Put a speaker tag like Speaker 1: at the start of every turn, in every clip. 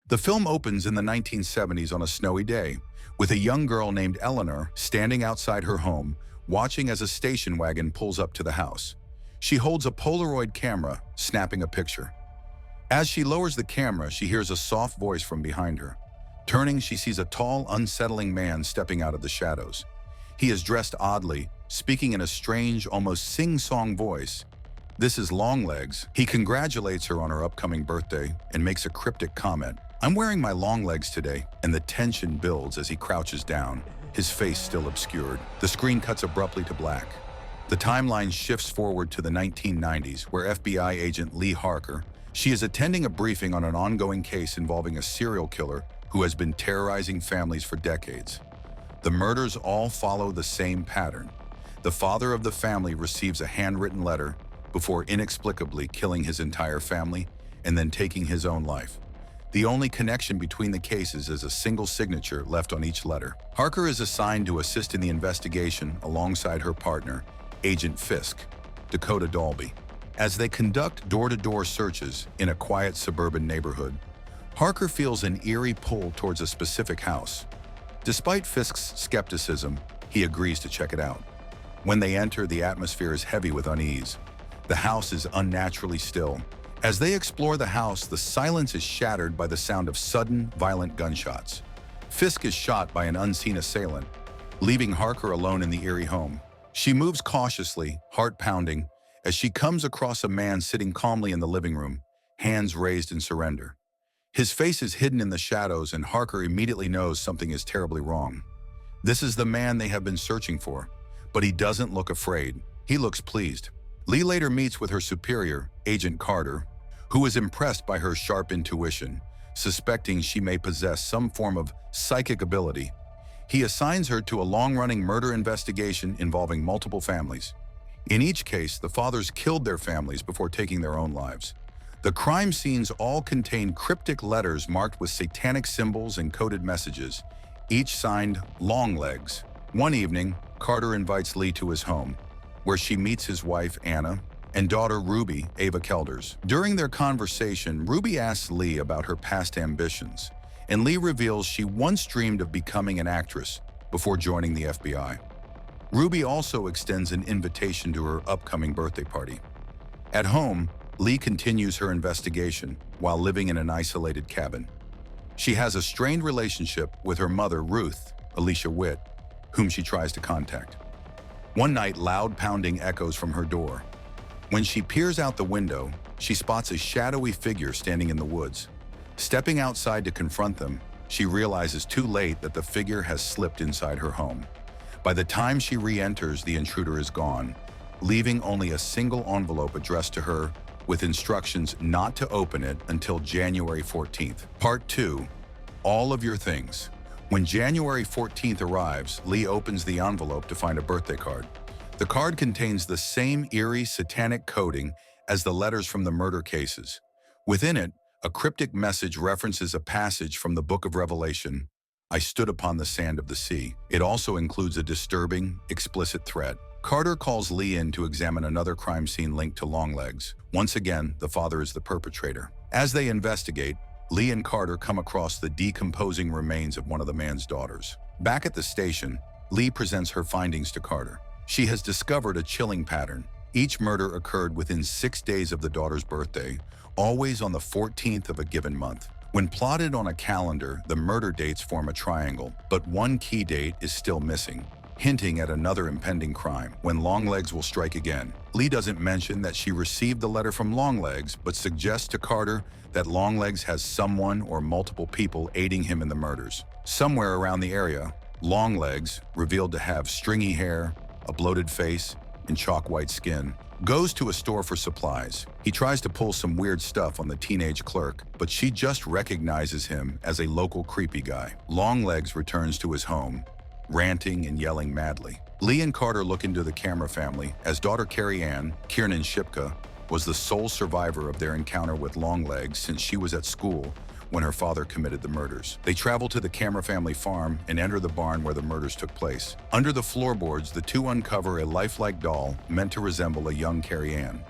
Speaker 1: The film opens in the 1970s on a snowy day, with a young girl named Eleanor standing outside her home, watching as a station wagon pulls up to the house. She holds a Polaroid camera, snapping a picture. As she lowers the camera, she hears a soft voice from behind her. Turning, she sees a tall, unsettling man stepping out of the shadows. He is dressed oddly, speaking in a strange, almost sing-song voice. This is Longlegs. He congratulates her on her upcoming birthday and makes a cryptic comment. "I'm wearing my long legs today," and the tension builds as he crouches down, his face still obscured. The screen cuts abruptly to black. The timeline shifts forward to the 1990s, where FBI agent Lee Harker, she is attending a briefing on an ongoing case involving a serial killer who has been terrorizing families for decades. The murders all follow the same pattern. The father of the family receives a handwritten letter before inexplicably killing his entire family and then taking his own life. The only connection between the cases is a single signature left on each letter. Harker is assigned to assist in the investigation alongside her partner, Agent Fisk, Dakota Dalby. As they conduct door-to-door searches in a quiet suburban neighborhood, Harker feels an eerie pull towards a specific house. Despite Fisk's skepticism, he agrees to check it out. When they enter, the atmosphere is heavy with unease. The house is unnaturally still. As they explore the house, the silence is shattered by the sound of sudden, violent gunshots. Fisk is shot by an unseen assailant, leaving Harker alone in the eerie home. She moves cautiously, heart pounding, as she comes across a man sitting calmly in the living room, hands raised in surrender. His face is hidden in the shadows, and Harker immediately knows something is terribly wrong. This is the man they have been searching for, but he doesn't look afraid. He looks pleased. Lee later meets with her superior, Agent Carter, who is impressed by her sharp intuition, suspecting she may possess some form of psychic ability. He assigns her to a long-running murder investigation involving multiple families. In each case, the fathers killed their families before taking their own lives. The crime scenes all contain cryptic letters marked with satanic symbols and coded messages, each signed Longlegs. One evening, Carter invites Lee to his home, where she meets his wife, Anna, and daughter, Ruby, Ava Kelders. During their conversation, Ruby asks Lee about her past ambitions, and Lee reveals she once dreamed of becoming an actress before joining the FBI. Ruby also extends an invitation to her upcoming birthday party. At home, Lee continues her investigation while living in an isolated cabin. She has a strained relationship with her mother, Ruth, Alicia Witt, whom she tries to contact. One night, loud pounding echoes from her door. When she peers out the window, she spots a shadowy figure standing in the woods. Stepping outside to confront them, she realizes too late that the figure has slipped inside her home. By the time she re-enters, the intruder is gone, leaving only a single envelope addressed to her with instructions not to open it until January 14th. Part 2. All of your things. When January 14th arrives, Lee opens the envelope to find a birthday card. The card contains the same eerie, satanic coding as the letters from the murder cases. Within it, a cryptic message references a passage from the Book of Revelation, "I stood upon the sand of the sea." It also includes a disturbing, explicit threat. Carter calls Lee in to examine another crime scene linked to Longlegs. Once again, the father is the perpetrator. As they investigate, Lee and Carter come across the decomposing remains of one of the man's daughters. Back at the station, Lee presents her findings to Carter. She has discovered a chilling pattern. Each murder occurred within 6 days of the daughter's birthday, always on the 14th of a given month. When plotted on a calendar, the murder dates form a triangle, but one key date is still missing, hinting at another impending crime, when Longlegs will strike again. Lee doesn't mention that she received the letter from Longlegs, but suggests to Carter that Longlegs has someone or multiple people aiding him in the murders. Somewhere around the area, Longlegs, revealed to have stringy hair, a bloated face, and chalk-white skin, goes to a store for supplies. He tries to pull some weird stuff on the teenage clerk, but she just recognizes him as a local creepy guy. Longlegs returns to his home, ranting and yelling madly. Lee and Carter look into the camera family, as daughter Carrie Ann, Kiernan Shipka, was the sole survivor of their encounter with Longlegs since she was at school when her father committed the murders. They travel to the Camera family farm and enter the barn where the murders took place. Under the floorboards, the two uncover a lifelike doll meant to resemble a young Carrie Ann.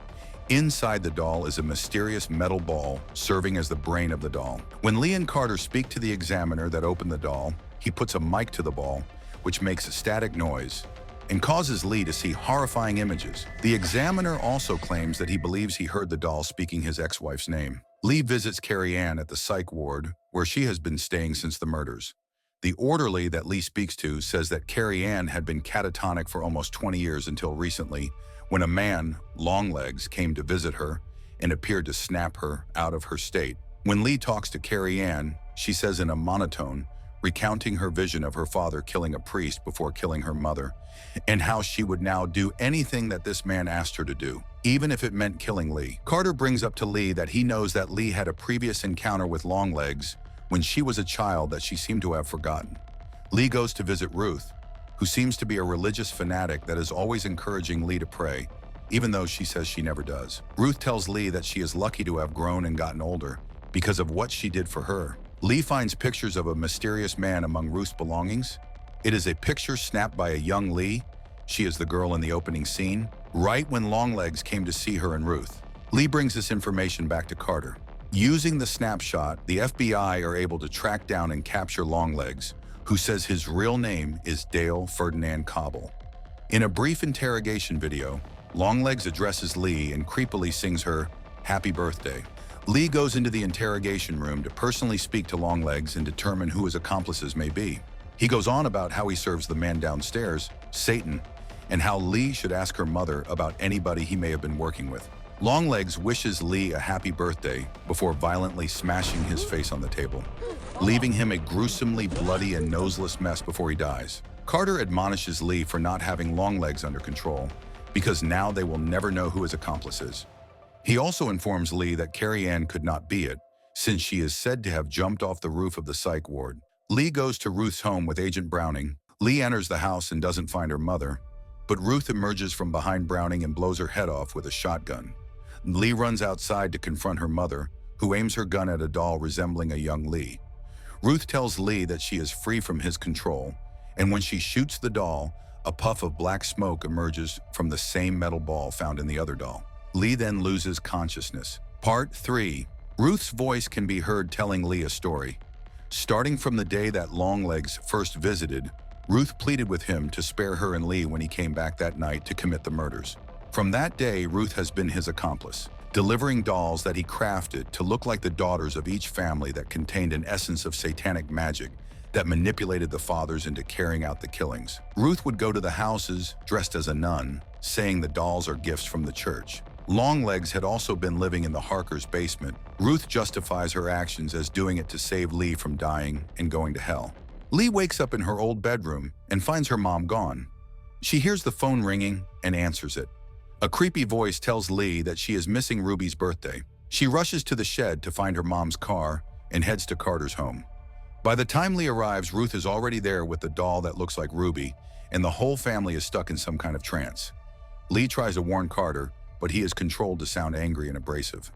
Speaker 1: Inside the doll is a mysterious metal ball serving as the brain of the doll. When Lee and Carter speak to the examiner that opened the doll, he puts a mic to the ball, which makes a static noise and causes Lee to see horrifying images. The examiner also claims that he believes he heard the doll speaking his ex-wife's name. Lee visits Carrie Ann at the psych ward, where she has been staying since the murders. The orderly that Lee speaks to says that Carrie Ann had been catatonic for almost 20 years until recently, when a man, Longlegs, came to visit her and appeared to snap her out of her state. When Lee talks to Carrie Ann, she says in a monotone, recounting her vision of her father killing a priest before killing her mother, and how she would now do anything that this man asked her to do, even if it meant killing Lee. Carter brings up to Lee that he knows that Lee had a previous encounter with Longlegs when she was a child that she seemed to have forgotten. Lee goes to visit Ruth, who seems to be a religious fanatic that is always encouraging Lee to pray, even though she says she never does. Ruth tells Lee that she is lucky to have grown and gotten older because of what she did for her. Lee finds pictures of a mysterious man among Ruth's belongings. It is a picture snapped by a young Lee. She is the girl in the opening scene, right when Longlegs came to see her and Ruth. Lee brings this information back to Carter. Using the snapshot, the FBI are able to track down and capture Longlegs, who says his real name is Dale Ferdinand Cobble. In a brief interrogation video, Longlegs addresses Lee and creepily sings her "Happy Birthday." Lee goes into the interrogation room to personally speak to Longlegs and determine who his accomplices may be. He goes on about how he serves the man downstairs, Satan, and how Lee should ask her mother about anybody he may have been working with. Longlegs wishes Lee a happy birthday before violently smashing his face on the table, leaving him a gruesomely bloody and noseless mess before he dies. Carter admonishes Lee for not having Longlegs under control, because now they will never know who his accomplice is. He also informs Lee that Carrie Ann could not be it, since she is said to have jumped off the roof of the psych ward. Lee goes to Ruth's home with Agent Browning. Lee enters the house and doesn't find her mother, but Ruth emerges from behind Browning and blows her head off with a shotgun. Lee runs outside to confront her mother, who aims her gun at a doll resembling a young Lee. Ruth tells Lee that she is free from his control, and when she shoots the doll, a puff of black smoke emerges from the same metal ball found in the other doll. Lee then loses consciousness. Part 3. Ruth's voice can be heard telling Lee a story. Starting from the day that Longlegs first visited, Ruth pleaded with him to spare her and Lee when he came back that night to commit the murders. From that day, Ruth has been his accomplice, delivering dolls that he crafted to look like the daughters of each family that contained an essence of satanic magic that manipulated the fathers into carrying out the killings. Ruth would go to the houses dressed as a nun, saying the dolls are gifts from the church. Longlegs had also been living in the Harker's basement. Ruth justifies her actions as doing it to save Lee from dying and going to hell. Lee wakes up in her old bedroom and finds her mom gone. She hears the phone ringing and answers it. A creepy voice tells Lee that she is missing Ruby's birthday. She rushes to the shed to find her mom's car and heads to Carter's home. By the time Lee arrives, Ruth is already there with the doll that looks like Ruby, and the whole family is stuck in some kind of trance. Lee tries to warn Carter, but he is controlled to sound angry and abrasive.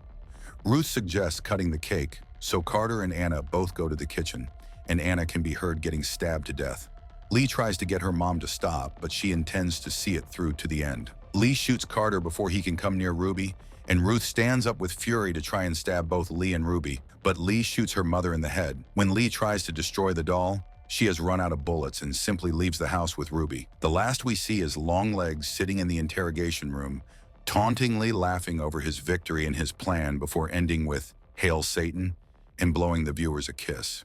Speaker 1: Ruth suggests cutting the cake, so Carter and Anna both go to the kitchen, and Anna can be heard getting stabbed to death. Lee tries to get her mom to stop, but she intends to see it through to the end. Lee shoots Carter before he can come near Ruby, and Ruth stands up with fury to try and stab both Lee and Ruby, but Lee shoots her mother in the head. When Lee tries to destroy the doll, she has run out of bullets and simply leaves the house with Ruby. The last we see is Longlegs sitting in the interrogation room, tauntingly laughing over his victory and his plan before ending with "Hail Satan" and blowing the viewers a kiss.